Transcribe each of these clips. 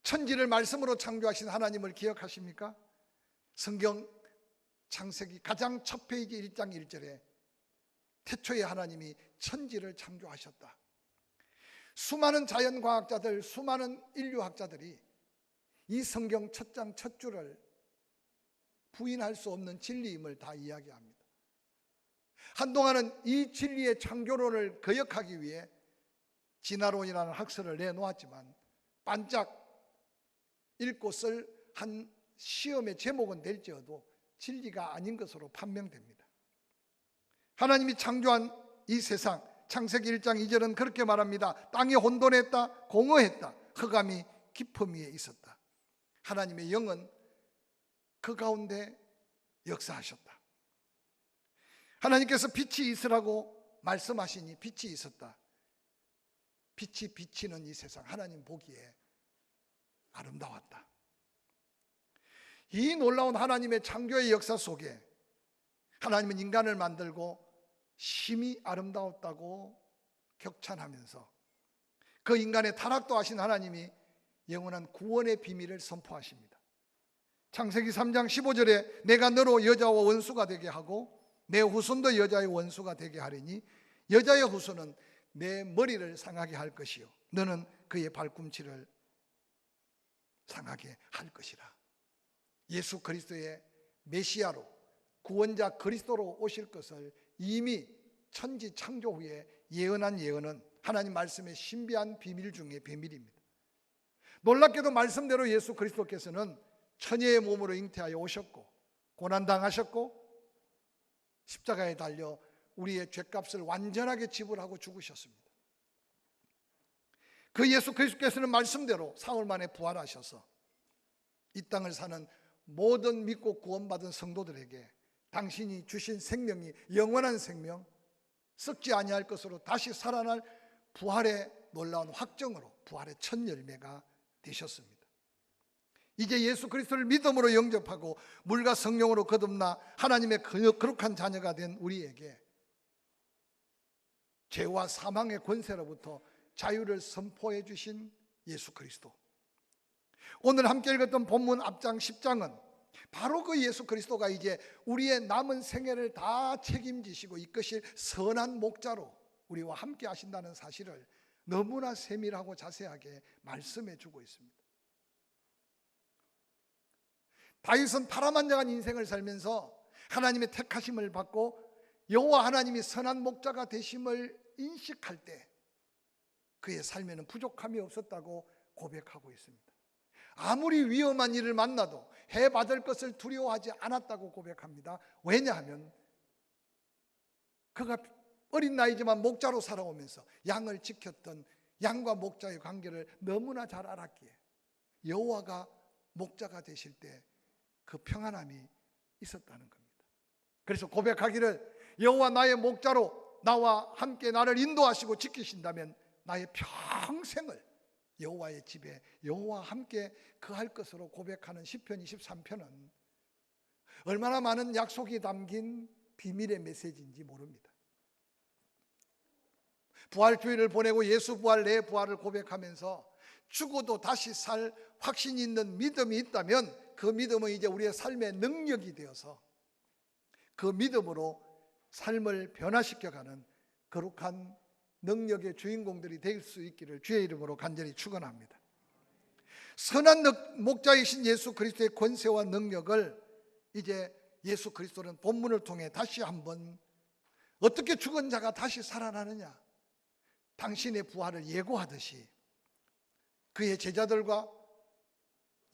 천지를 말씀으로 창조하신 하나님을 기억하십니까? 성경 창세기 가장 첫 페이지 1장 1절에 태초에 하나님이 천지를 창조하셨다. 수많은 자연과학자들, 수많은 인류학자들이 이 성경 첫 장 첫 줄을 부인할 수 없는 진리임을 다 이야기합니다. 한동안은 이 진리의 창조론을 거역하기 위해 진화론이라는 학설을 내놓았지만 반짝 읽고 쓸 한 시험의 제목은 될지어도 진리가 아닌 것으로 판명됩니다. 하나님이 창조한 이 세상, 창세기 1장 2절은 그렇게 말합니다. 땅이 혼돈했다, 공허했다, 흑암이 깊음 위에 있었다. 하나님의 영은 그 가운데 역사하셨다. 하나님께서 빛이 있으라고 말씀하시니 빛이 있었다. 빛이 비치는 이 세상, 하나님 보기에 아름다웠다. 이 놀라운 하나님의 창조의 역사 속에 하나님은 인간을 만들고 심히 아름다웠다고 격찬하면서 그 인간의 타락도 하신 하나님이 영원한 구원의 비밀을 선포하십니다. 창세기 3장 15절에 내가 너로 여자와 원수가 되게 하고 내 후손도 여자의 원수가 되게 하리니 여자의 후손은 내 머리를 상하게 할 것이요 너는 그의 발꿈치를 상하게 할 것이라. 예수 그리스도의 메시아로 구원자 그리스도로 오실 것을 이미 천지 창조 후에 예언한 예언은 하나님 말씀의 신비한 비밀 중의 비밀입니다. 놀랍게도 말씀대로 예수 그리스도께서는 천의 몸으로 잉태하여 오셨고 고난당하셨고 십자가에 달려 우리의 죄값을 완전하게 지불하고 죽으셨습니다. 그 예수 그리스도께서는 말씀대로 사흘 만에 부활하셔서 이 땅을 사는 모든 믿고 구원받은 성도들에게 당신이 주신 생명이 영원한 생명, 썩지 아니할 것으로 다시 살아날 부활의 놀라운 확정으로 부활의 첫 열매가 되셨습니다. 이제 예수 그리스도를 믿음으로 영접하고 물과 성령으로 거듭나 하나님의 거룩한 자녀가 된 우리에게 죄와 사망의 권세로부터 자유를 선포해 주신 예수 그리스도. 오늘 함께 읽었던 본문 앞장 10장은 바로 그 예수 그리스도가 이제 우리의 남은 생애를 다 책임지시고 이끄실 선한 목자로 우리와 함께 하신다는 사실을 너무나 세밀하고 자세하게 말씀해 주고 있습니다. 다윗은 파란만장한 인생을 살면서 하나님의 택하심을 받고 여호와 하나님이 선한 목자가 되심을 인식할 때 그의 삶에는 부족함이 없었다고 고백하고 있습니다. 아무리 위험한 일을 만나도 해받을 것을 두려워하지 않았다고 고백합니다. 왜냐하면 그가 어린 나이지만 목자로 살아오면서 양을 지켰던 양과 목자의 관계를 너무나 잘 알았기에 여호와가 목자가 되실 때 그 평안함이 있었다는 겁니다. 그래서 고백하기를 여호와 나의 목자로 나와 함께 나를 인도하시고 지키신다면 나의 평생을 여호와의 집에 여호와와 함께 거할 것으로 고백하는 시편 23편은 얼마나 많은 약속이 담긴 비밀의 메시지인지 모릅니다. 부활주의를 보내고 예수 부활, 내 부활을 고백하면서 죽어도 다시 살 확신이 있는 믿음이 있다면 그 믿음은 이제 우리의 삶의 능력이 되어서 그 믿음으로 삶을 변화시켜가는 거룩한 능력의 주인공들이 될 수 있기를 주의 이름으로 간절히 축원합니다. 선한 목자이신 예수 그리스도의 권세와 능력을 이제 예수 그리스도는 본문을 통해 다시 한번 어떻게 죽은 자가 다시 살아나느냐, 당신의 부활을 예고하듯이 그의 제자들과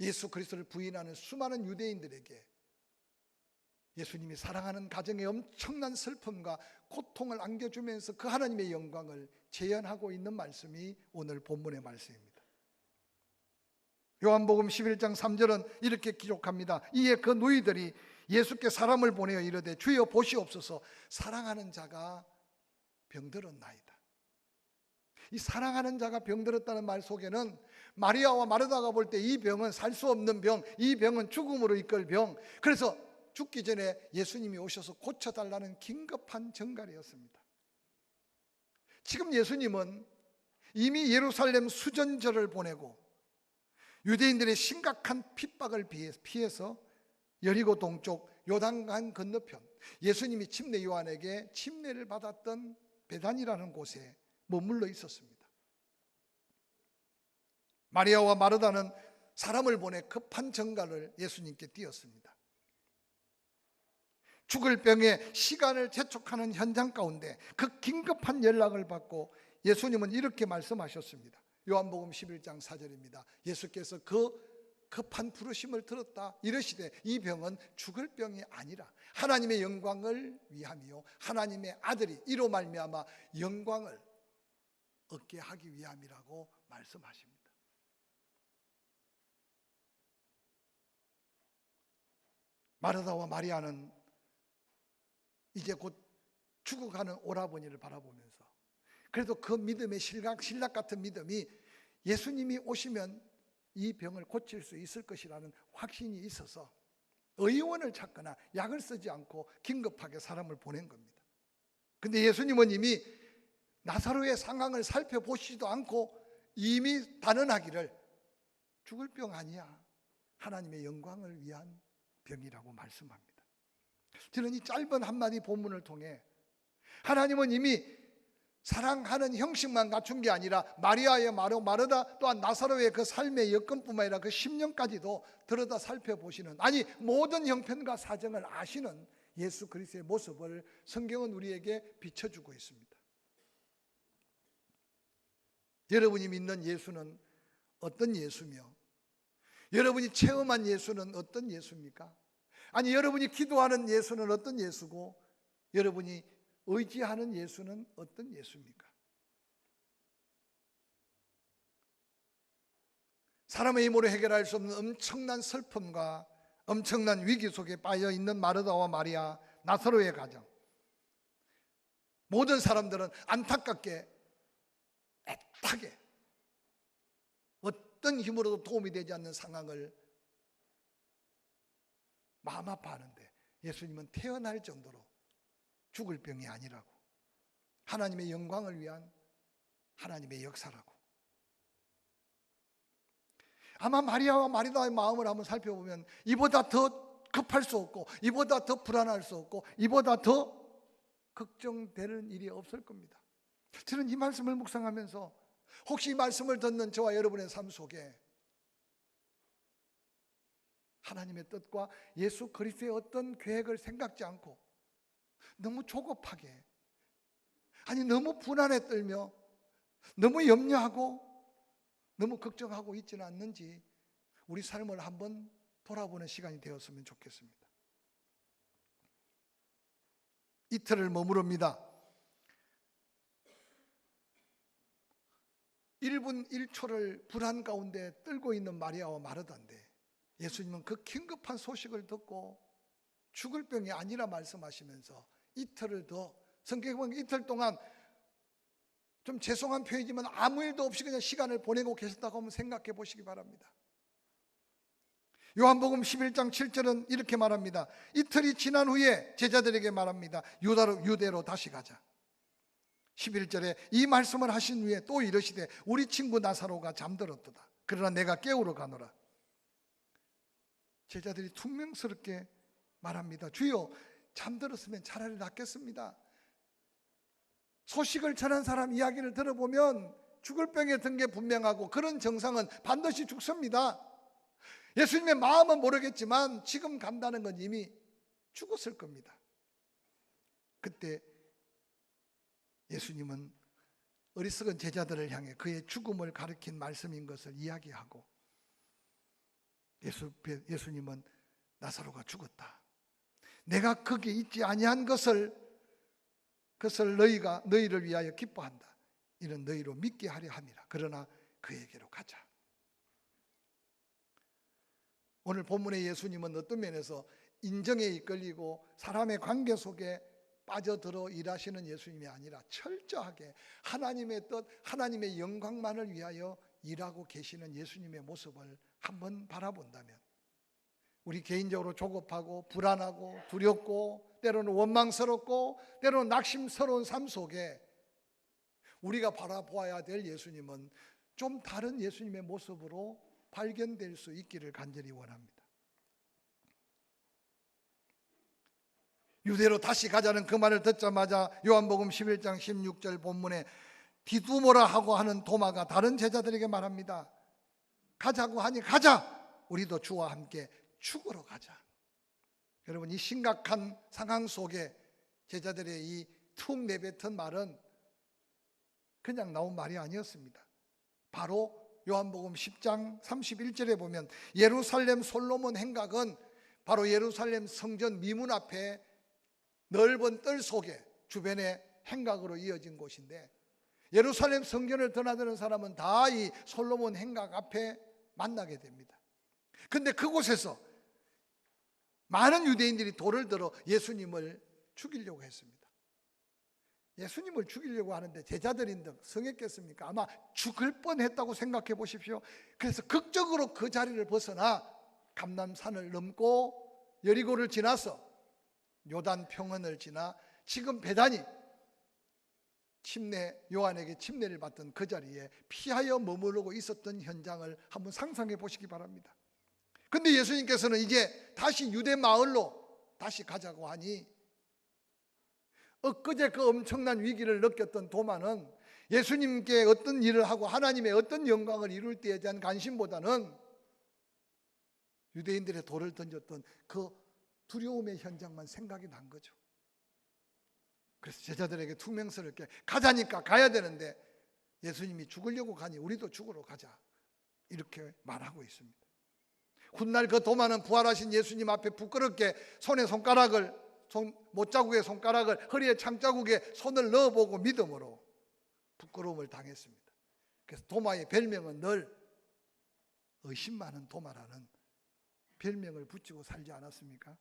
예수 그리스도를 부인하는 수많은 유대인들에게 예수님이 사랑하는 가정에 엄청난 슬픔과 고통을 안겨주면서 그 하나님의 영광을 재현하고 있는 말씀이 오늘 본문의 말씀입니다. 요한복음 11장 3절은 이렇게 기록합니다. 이에 그 누이들이 예수께 사람을 보내어 이르되 주여 보시옵소서 사랑하는 자가 병들었나이다. 이 사랑하는 자가 병들었다는 말 속에는 마리아와 마르다가 볼 때 이 병은 살 수 없는 병, 이 병은 죽음으로 이끌 병, 그래서 죽기 전에 예수님이 오셔서 고쳐달라는 긴급한 전갈이었습니다. 지금 예수님은 이미 예루살렘 수전절을 보내고 유대인들의 심각한 핍박을 피해서 여리고 동쪽 요단강 건너편, 예수님이 침례 요한에게 침례를 받았던 베단이라는 곳에 머물러 있었습니다. 마리아와 마르다는 사람을 보내 급한 전갈을 예수님께 띄웠습니다. 죽을 병에 시간을 재촉하는 현장 가운데 그 긴급한 연락을 받고 예수님은 이렇게 말씀하셨습니다. 요한복음 11장 4절입니다. 예수께서 그 급한 부르심을 들었다 이르시되 이 병은 죽을 병이 아니라 하나님의 영광을 위함이요 하나님의 아들이 이로 말미암아 영광을 얻게 하기 위함이라고 말씀하십니다. 마르다와 마리아는 이제 곧 죽어가는 오라버니를 바라보면서 그래도 그 믿음의 신락 같은 믿음이 예수님이 오시면 이 병을 고칠 수 있을 것이라는 확신이 있어서 의원을 찾거나 약을 쓰지 않고 긴급하게 사람을 보낸 겁니다. 근데 예수님은 이미 나사로의 상황을 살펴보시지도 않고 이미 단언하기를 죽을 병 아니야, 하나님의 영광을 위한 병이라고 말씀합니다. 저는 이 짧은 한마디 본문을 통해 하나님은 이미 사랑하는 형식만 갖춘 게 아니라 마리아의 마르다 또한 나사로의 그 삶의 여건뿐만 아니라 그 10년까지도 들여다 살펴보시는, 아니 모든 형편과 사정을 아시는 예수 그리스도의 모습을 성경은 우리에게 비춰주고 있습니다. 여러분이 믿는 예수는 어떤 예수며 여러분이 체험한 예수는 어떤 예수입니까? 아니 여러분이 기도하는 예수는 어떤 예수고 여러분이 의지하는 예수는 어떤 예수입니까? 사람의 힘으로 해결할 수 없는 엄청난 슬픔과 엄청난 위기 속에 빠져 있는 마르다와 마리아, 나사로의 가정, 모든 사람들은 안타깝게 애타게 어떤 힘으로도 도움이 되지 않는 상황을 마음 아파하는데 예수님은 태어날 정도로 죽을 병이 아니라고, 하나님의 영광을 위한 하나님의 역사라고. 아마 마리아와 마르다의 마음을 한번 살펴보면 이보다 더 급할 수 없고 이보다 더 불안할 수 없고 이보다 더 걱정되는 일이 없을 겁니다. 저는 이 말씀을 묵상하면서 혹시 이 말씀을 듣는 저와 여러분의 삶 속에 하나님의 뜻과 예수 그리스도의 어떤 계획을 생각지 않고 너무 조급하게, 아니 너무 불안에 떨며 너무 염려하고 너무 걱정하고 있지는 않는지 우리 삶을 한번 돌아보는 시간이 되었으면 좋겠습니다. 이틀을 머무릅니다. 1분 1초를 불안 가운데 떨고 있는 마리아와 마르다인데 예수님은 그 긴급한 소식을 듣고 죽을 병이 아니라 말씀하시면서 이틀을 더, 성경에 보면 이틀 동안 좀 죄송한 표현이지만 아무 일도 없이 그냥 시간을 보내고 계셨다고 한번 생각해 보시기 바랍니다. 요한복음 11장 7절은 이렇게 말합니다. 이틀이 지난 후에 제자들에게 말합니다. 유대로 다시 가자. 11절에 이 말씀을 하신 후에 또 이르시되 우리 친구 나사로가 잠들었도다. 그러나 내가 깨우러 가노라. 제자들이 퉁명스럽게 말합니다. 주여, 잠들었으면 차라리 낫겠습니다. 소식을 전한 사람 이야기를 들어보면 죽을 병에 든 게 분명하고 그런 정상은 반드시 죽습니다. 예수님의 마음은 모르겠지만 지금 간다는 건 이미 죽었을 겁니다. 그때 예수님은 어리석은 제자들을 향해 그의 죽음을 가리킨 말씀인 것을 이야기하고 예수님은 나사로가 죽었다, 내가 거기 있지 아니한 것을 너희를 위하여 기뻐한다, 이는 너희로 믿게 하려 함이라. 그러나 그에게로 가자. 오늘 본문의 예수님은 어떤 면에서 인정에 이끌리고 사람의 관계 속에 빠져들어 일하시는 예수님이 아니라 철저하게 하나님의 뜻, 하나님의 영광만을 위하여 일하고 계시는 예수님의 모습을 한번 바라본다면 우리 개인적으로 조급하고 불안하고 두렵고 때로는 원망스럽고 때로는 낙심스러운 삶 속에 우리가 바라보아야 될 예수님은 좀 다른 예수님의 모습으로 발견될 수 있기를 간절히 원합니다. 유대로 다시 가자는 그 말을 듣자마자 요한복음 11장 16절 본문에 디두모라 하고 하는 도마가 다른 제자들에게 말합니다. 가자고 하니 가자. 우리도 주와 함께 죽으러 가자. 여러분, 이 심각한 상황 속에 제자들의 이 툭 내뱉은 말은 그냥 나온 말이 아니었습니다. 바로 요한복음 10장 31절에 보면 예루살렘 솔로몬 행각은 바로 예루살렘 성전 미문 앞에 넓은 뜰 속에 주변에 행각으로 이어진 곳인데 예루살렘 성전을 드나드는 사람은 다 이 솔로몬 행각 앞에 만나게 됩니다. 그런데 그곳에서 많은 유대인들이 돌을 들어 예수님을 죽이려고 했습니다. 예수님을 죽이려고 하는데 제자들인데 성했겠습니까? 아마 죽을 뻔했다고 생각해 보십시오. 그래서 극적으로 그 자리를 벗어나 감람산을 넘고 여리고를 지나서 요단 평원을 지나 지금 베다니 침례 요한에게 침례를 받던 그 자리에 피하여 머무르고 있었던 현장을 한번 상상해 보시기 바랍니다. 그런데 예수님께서는 이제 다시 유대 마을로 다시 가자고 하니 엊그제 그 엄청난 위기를 느꼈던 도마는 예수님께 어떤 일을 하고 하나님의 어떤 영광을 이룰 때에 대한 관심보다는 유대인들의 돌을 던졌던 그 두려움의 현장만 생각이 난 거죠. 그래서 제자들에게 투명스럽게 가자니까 가야 되는데 예수님이 죽으려고 가니 우리도 죽으러 가자 이렇게 말하고 있습니다. 훗날 그 도마는 부활하신 예수님 앞에 부끄럽게 손에 손가락을 못자국에 손가락을 허리에 창자국에 손을 넣어보고 믿음으로 부끄러움을 당했습니다. 그래서 도마의 별명은 늘 의심 많은 도마라는 별명을 붙이고 살지 않았습니까?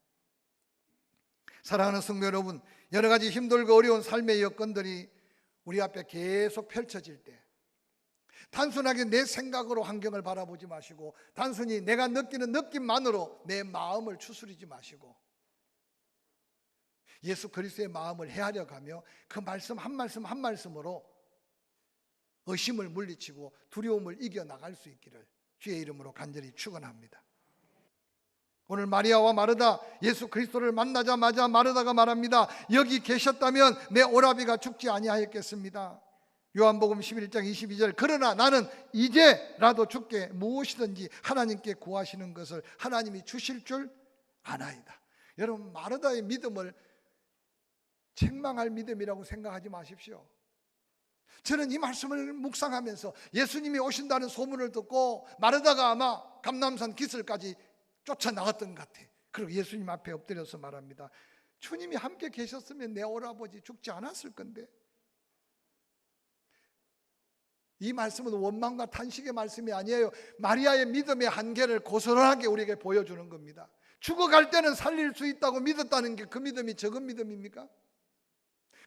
사랑하는 성도 여러분, 여러 가지 힘들고 어려운 삶의 여건들이 우리 앞에 계속 펼쳐질 때 단순하게 내 생각으로 환경을 바라보지 마시고 단순히 내가 느끼는 느낌만으로 내 마음을 추스리지 마시고 예수 그리스도의 마음을 헤아려 가며 그 말씀 한 말씀 한 말씀으로 의심을 물리치고 두려움을 이겨나갈 수 있기를 주의 이름으로 간절히 축원합니다. 오늘 마리아와 마르다 예수 그리스도를 만나자마자 마르다가 말합니다. 여기 계셨다면 내 오라비가 죽지 아니하였겠습니다. 요한복음 11장 22절 그러나 나는 이제라도 주께 무엇이든지 하나님께 구하시는 것을 하나님이 주실 줄 아나이다. 여러분, 마르다의 믿음을 책망할 믿음이라고 생각하지 마십시오. 저는 이 말씀을 묵상하면서 예수님이 오신다는 소문을 듣고 마르다가 아마 감람산 기슭까지 쫓아나갔던 것 같아. 그리고 예수님 앞에 엎드려서 말합니다. 주님이 함께 계셨으면 내 오라버지 죽지 않았을 건데. 이 말씀은 원망과 탄식의 말씀이 아니에요. 마리아의 믿음의 한계를 고스란하게 우리에게 보여주는 겁니다. 죽어갈 때는 살릴 수 있다고 믿었다는 게 그 믿음이 적은 믿음입니까?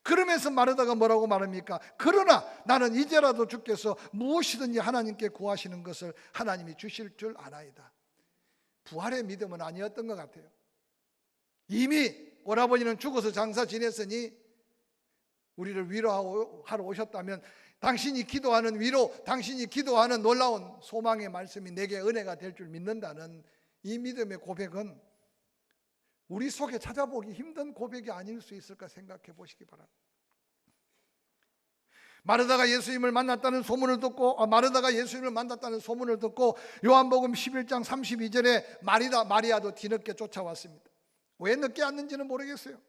그러면서 마르다가 뭐라고 말합니까? 그러나 나는 이제라도 주께서 무엇이든지 하나님께 구하시는 것을 하나님이 주실 줄 아나이다. 부활의 믿음은 아니었던 것 같아요. 이미 오라버니는 죽어서 장사 지냈으니 우리를 위로하러 오셨다면 당신이 기도하는 위로, 당신이 기도하는 놀라운 소망의 말씀이 내게 은혜가 될 줄 믿는다는 이 믿음의 고백은 우리 속에 찾아보기 힘든 고백이 아닐 수 있을까 생각해 보시기 바랍니다. 마르다가 예수님을 만났다는 소문을 듣고 요한복음 11장 32절에 마리아도 뒤늦게 쫓아왔습니다. 왜 늦게 왔는지는 모르겠어요.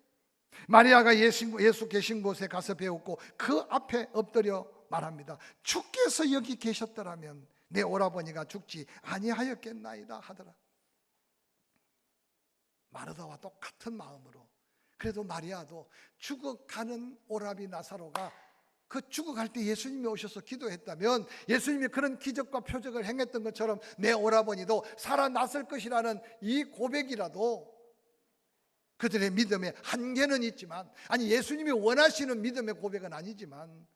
마리아가 예수 계신 곳에 가서 배웠고 그 앞에 엎드려 말합니다. 주께서 여기 계셨더라면 내 오라버니가 죽지 아니하였겠나이다 하더라. 마르다와 똑같은 마음으로 그래도 마리아도 죽어가는 오라비 나사로가 그 죽어갈 때 예수님이 오셔서 기도했다면 예수님이 그런 기적과 표적을 행했던 것처럼 내 오라버니도 살아났을 것이라는 이 고백이라도 그들의 믿음의 한계는 있지만, 아니 예수님이 원하시는 믿음의 고백은 아니지만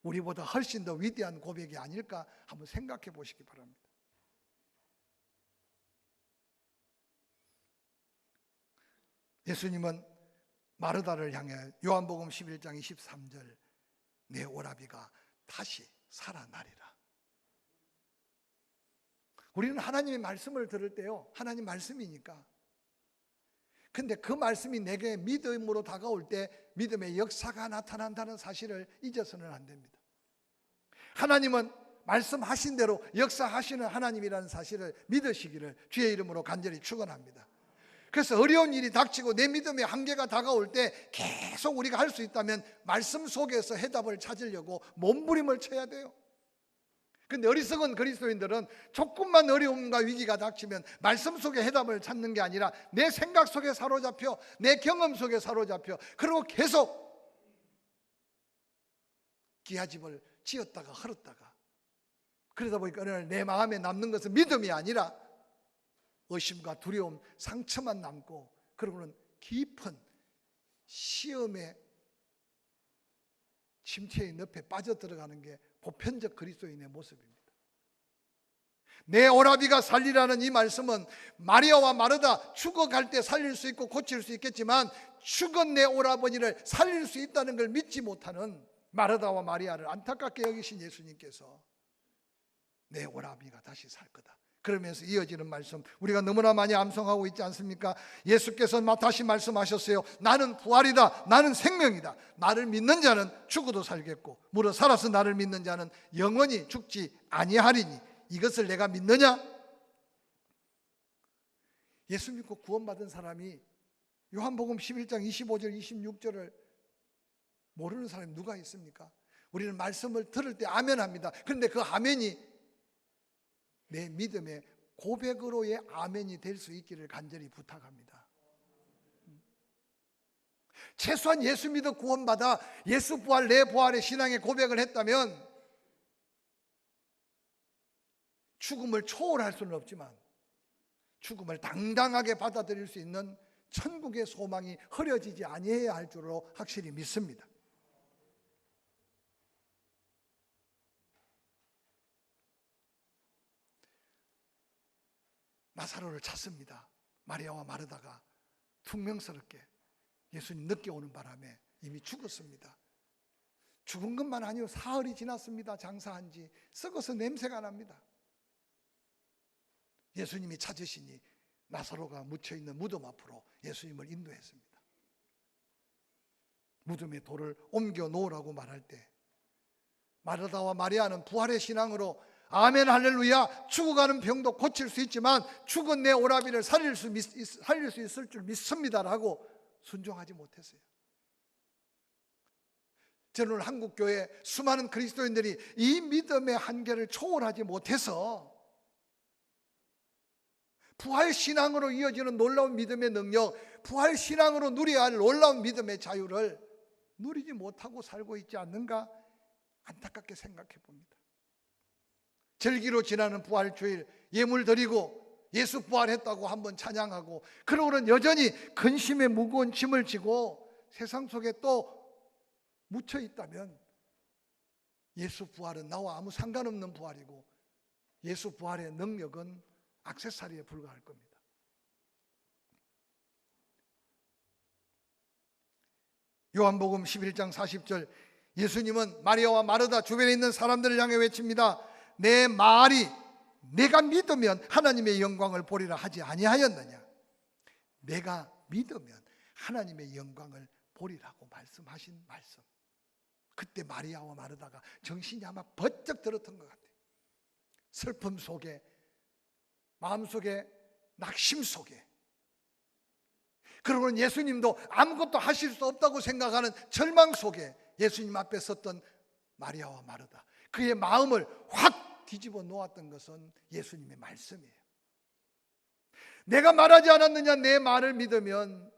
우리보다 훨씬 더 위대한 고백이 아닐까 한번 생각해 보시기 바랍니다. 예수님은 마르다를 향해 요한복음 11장 23절 내 오라비가 다시 살아나리라. 우리는 하나님의 말씀을 들을 때요, 하나님 말씀이니까, 근데 그 말씀이 내게 믿음으로 다가올 때 믿음의 역사가 나타난다는 사실을 잊어서는 안 됩니다. 하나님은 말씀하신 대로 역사하시는 하나님이라는 사실을 믿으시기를 주의 이름으로 간절히 축원합니다. 그래서 어려운 일이 닥치고 내 믿음의 한계가 다가올 때 계속 우리가 할 수 있다면 말씀 속에서 해답을 찾으려고 몸부림을 쳐야 돼요. 근데 어리석은 그리스도인들은 조금만 어려움과 위기가 닥치면 말씀 속에 해답을 찾는 게 아니라 내 생각 속에 사로잡혀, 내 경험 속에 사로잡혀, 그리고 계속 기아집을 지었다가 헐었다가, 그러다 보니까 어느 날 내 마음에 남는 것은 믿음이 아니라 의심과 두려움, 상처만 남고, 그러고는 깊은 시험의 침체의 늪에 빠져들어가는 게 보편적 그리스도인의 모습입니다. 내 오라비가 살리라는 이 말씀은 마리아와 마르다 죽어갈 때 살릴 수 있고 고칠 수 있겠지만 죽은 내 오라버니를 살릴 수 있다는 걸 믿지 못하는 마르다와 마리아를 안타깝게 여기신 예수님께서 내 오라비가 다시 살 거다, 그러면서 이어지는 말씀, 우리가 너무나 많이 암송하고 있지 않습니까? 예수께서 다시 말씀하셨어요. 나는 부활이다, 나는 생명이다. 나를 믿는 자는 죽어도 살겠고 무릇 살아서 나를 믿는 자는 영원히 죽지 아니하리니 이것을 내가 믿느냐? 예수 믿고 구원받은 사람이 요한복음 11장 25절 26절을 모르는 사람이 누가 있습니까? 우리는 말씀을 들을 때 아멘 합니다. 그런데 그 아멘이 내 믿음의 고백으로의 아멘이 될 수 있기를 간절히 부탁합니다. 최소한 예수 믿어 구원받아 예수 부활, 내 부활의 신앙의 고백을 했다면 죽음을 초월할 수는 없지만 죽음을 당당하게 받아들일 수 있는 천국의 소망이 흐려지지 아니해야 할 줄로 확실히 믿습니다. 나사로를 찾습니다. 마리아와 마르다가 퉁명스럽게 예수님 늦게 오는 바람에 이미 죽었습니다. 죽은 것만 아니요, 사흘이 지났습니다. 장사한 지 썩어서 냄새가 납니다. 예수님이 찾으시니 나사로가 묻혀있는 무덤 앞으로 예수님을 인도했습니다. 무덤에 돌을 옮겨 놓으라고 말할 때 마르다와 마리아는 부활의 신앙으로 아멘 할렐루야, 죽어가는 병도 고칠 수 있지만 죽은 내 오라비를 살릴 수 있을 줄 믿습니다라고 순종하지 못했어요. 저는 한국교회 수많은 그리스도인들이 이 믿음의 한계를 초월하지 못해서 부활신앙으로 이어지는 놀라운 믿음의 능력, 부활신앙으로 누려야 할 놀라운 믿음의 자유를 누리지 못하고 살고 있지 않는가 안타깝게 생각해 봅니다. 절기로 지나는 부활주일 예물 드리고 예수 부활했다고 한번 찬양하고, 그러고는 여전히 근심의 무거운 짐을 지고 세상 속에 또 묻혀 있다면 예수 부활은 나와 아무 상관없는 부활이고 예수 부활의 능력은 액세서리에 불과할 겁니다. 요한복음 11장 40절 예수님은 마리아와 마르다 주변에 있는 사람들을 향해 외칩니다. 내 말이 내가 믿으면 하나님의 영광을 보리라 하지 아니하였느냐? 내가 믿으면 하나님의 영광을 보리라고 말씀하신 말씀. 그때 마리아와 마르다가 정신이 아마 번쩍 들었던 것 같아요. 슬픔 속에, 마음속에, 낙심 속에, 그러고는 예수님도 아무것도 하실 수 없다고 생각하는 절망 속에 예수님 앞에 섰던 마리아와 마르다, 그의 마음을 확 뒤집어 놓았던 것은 예수님의 말씀이에요. 내가 말하지 않았느냐? 내 말을 믿으면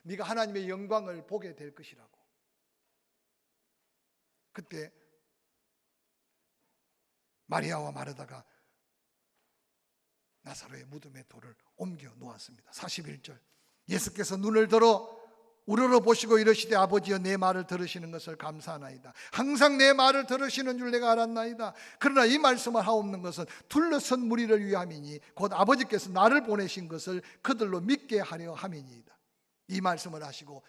네가 하나님의 영광을 보게 될 것이라고. 그때 마리아와 마르다가 나사로의 무덤에 돌을 옮겨 놓았습니다. 41절 예수께서 눈을 들어 우러러 보시고 이르시되 아버지여 내 말을 들으시는 것을 감사하나이다. 항상 내 말을 들으시는 줄 내가 알았나이다. 그러나 이 말씀을 하옵는 것은 둘러선 무리를 위함이니 곧 아버지께서 나를 보내신 것을 그들로 믿게 하려 함이니이다. 이 말씀을 하시고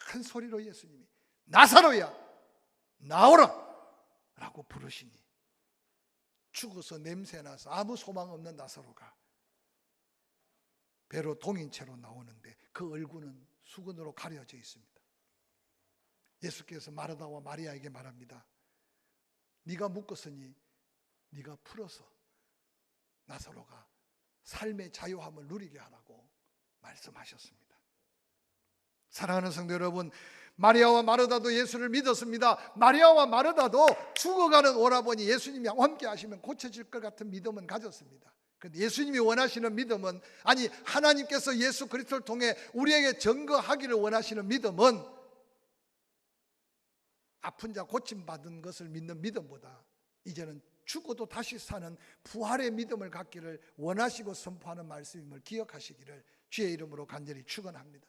큰 소리로 예수님이 나사로야 나오라 라고 부르시니 죽어서 냄새나서 아무 소망 없는 나사로가 배로 동인 채로 나오는데 그 얼굴은 수건으로 가려져 있습니다. 예수께서 마르다와 마리아에게 말합니다. 네가 묶었으니 네가 풀어서 나사로가 삶의 자유함을 누리게 하라고 말씀하셨습니다. 사랑하는 성도 여러분, 마리아와 마르다도 예수를 믿었습니다. 마리아와 마르다도 죽어가는 오라버니 예수님이 함께 하시면 고쳐질 것 같은 믿음은 가졌습니다. 그런데 예수님이 원하시는 믿음은, 아니 하나님께서 예수 그리스도를 통해 우리에게 증거하기를 원하시는 믿음은 아픈 자 고침받은 것을 믿는 믿음보다 이제는 죽어도 다시 사는 부활의 믿음을 갖기를 원하시고 선포하는 말씀임을 기억하시기를 주의 이름으로 간절히 축원합니다.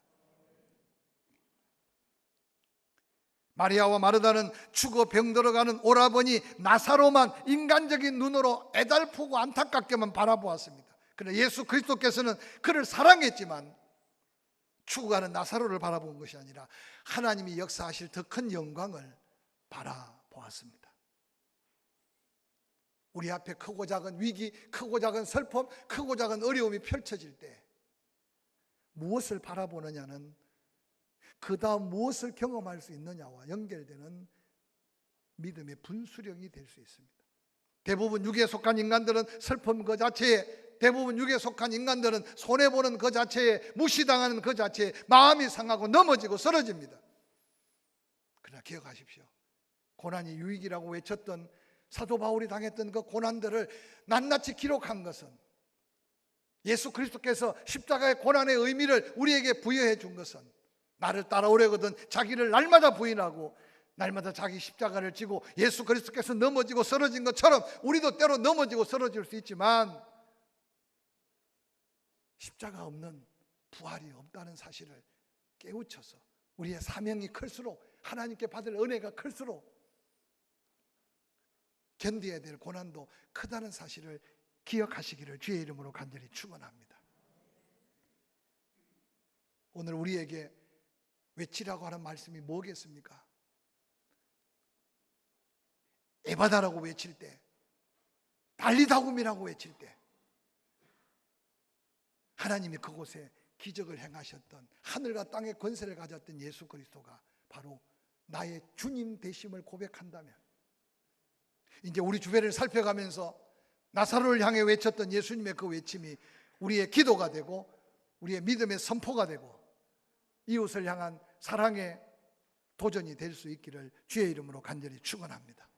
마리아와 마르다는 죽어 병들어가는 오라버니 나사로만 인간적인 눈으로 애달프고 안타깝게만 바라보았습니다. 그러나 예수 그리스도께서는 그를 사랑했지만 죽어가는 나사로를 바라본 것이 아니라 하나님이 역사하실 더 큰 영광을 바라보았습니다. 우리 앞에 크고 작은 위기, 크고 작은 슬픔, 크고 작은 어려움이 펼쳐질 때 무엇을 바라보느냐는 그 다음 무엇을 경험할 수 있느냐와 연결되는 믿음의 분수령이 될 수 있습니다. 대부분 육에 속한 인간들은 슬픔 그 자체에, 대부분 육에 속한 인간들은 손해보는 그 자체에, 무시당하는 그 자체에 마음이 상하고 넘어지고 쓰러집니다. 그러나 기억하십시오. 고난이 유익이라고 외쳤던 사도 바울이 당했던 그 고난들을 낱낱이 기록한 것은 예수 그리스도께서 십자가의 고난의 의미를 우리에게 부여해 준 것은 나를 따라오려거든 자기를 날마다 부인하고 날마다 자기 십자가를 지고 예수 그리스도께서 넘어지고 쓰러진 것처럼 우리도 때로 넘어지고 쓰러질 수 있지만 십자가 없는 부활이 없다는 사실을 깨우쳐서 우리의 사명이 클수록 하나님께 받을 은혜가 클수록 견뎌야 될 고난도 크다는 사실을 기억하시기를 주의 이름으로 간절히 축원합니다. 오늘 우리에게 외치라고 하는 말씀이 뭐겠습니까? 에바다라고 외칠 때, 달리다굼이라고 외칠 때 하나님이 그곳에 기적을 행하셨던, 하늘과 땅의 권세를 가졌던 예수 그리스도가 바로 나의 주님 되심을 고백한다면, 이제 우리 주변을 살펴가면서 나사로를 향해 외쳤던 예수님의 그 외침이 우리의 기도가 되고 우리의 믿음의 선포가 되고 이웃을 향한 사랑의 도전이 될 수 있기를 주의 이름으로 간절히 축원합니다.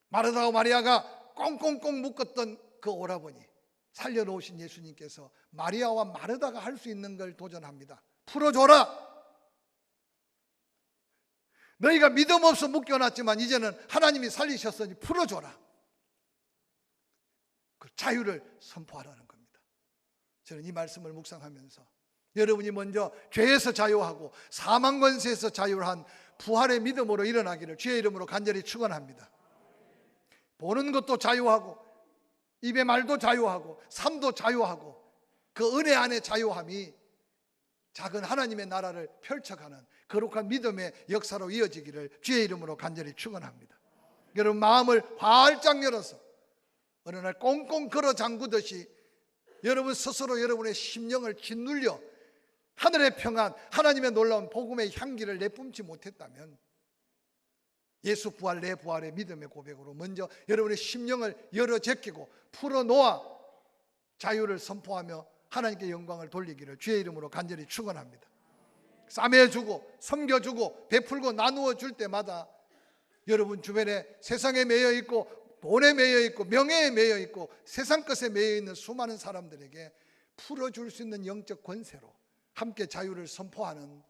마르다와 마리아가 꽁꽁꽁 묶었던 그 오라버니 살려놓으신 예수님께서 마리아와 마르다가 할 수 있는 걸 도전합니다. 풀어줘라. 너희가 믿음 없어 묶여놨지만 이제는 하나님이 살리셨으니 풀어줘라. 그 자유를 선포하라는 겁니다. 저는 이 말씀을 묵상하면서 여러분이 먼저 죄에서 자유하고 사망 권세에서 자유한 부활의 믿음으로 일어나기를 주의 이름으로 간절히 축원합니다. 보는 것도 자유하고 입의 말도 자유하고 삶도 자유하고 그 은혜 안의 자유함이 작은 하나님의 나라를 펼쳐가는 거룩한 믿음의 역사로 이어지기를 주의 이름으로 간절히 축원합니다. 여러분 마음을 활짝 열어서 어느 날 꽁꽁 걸어 잠그듯이 여러분 스스로 여러분의 심령을 짓눌려 하늘의 평안, 하나님의 놀라운 복음의 향기를 내뿜지 못했다면 예수 부활 내 부활의 믿음의 고백으로 먼저 여러분의 심령을 열어 제끼고 풀어놓아 자유를 선포하며 하나님께 영광을 돌리기를 주의 이름으로 간절히 축원합니다. 싸매주고 섬겨주고 베풀고 나누어 줄 때마다 여러분 주변에 세상에 매여 있고 돈에 매여 있고 명예에 매여 있고 세상 것에 매여 있는 수많은 사람들에게 풀어줄 수 있는 영적 권세로 함께 자유를 선포하는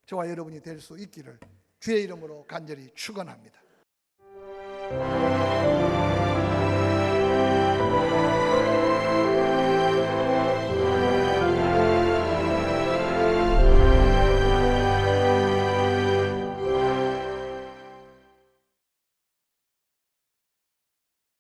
저와 여러분이 될 수 있기를 주의 이름으로 간절히 축원합니다.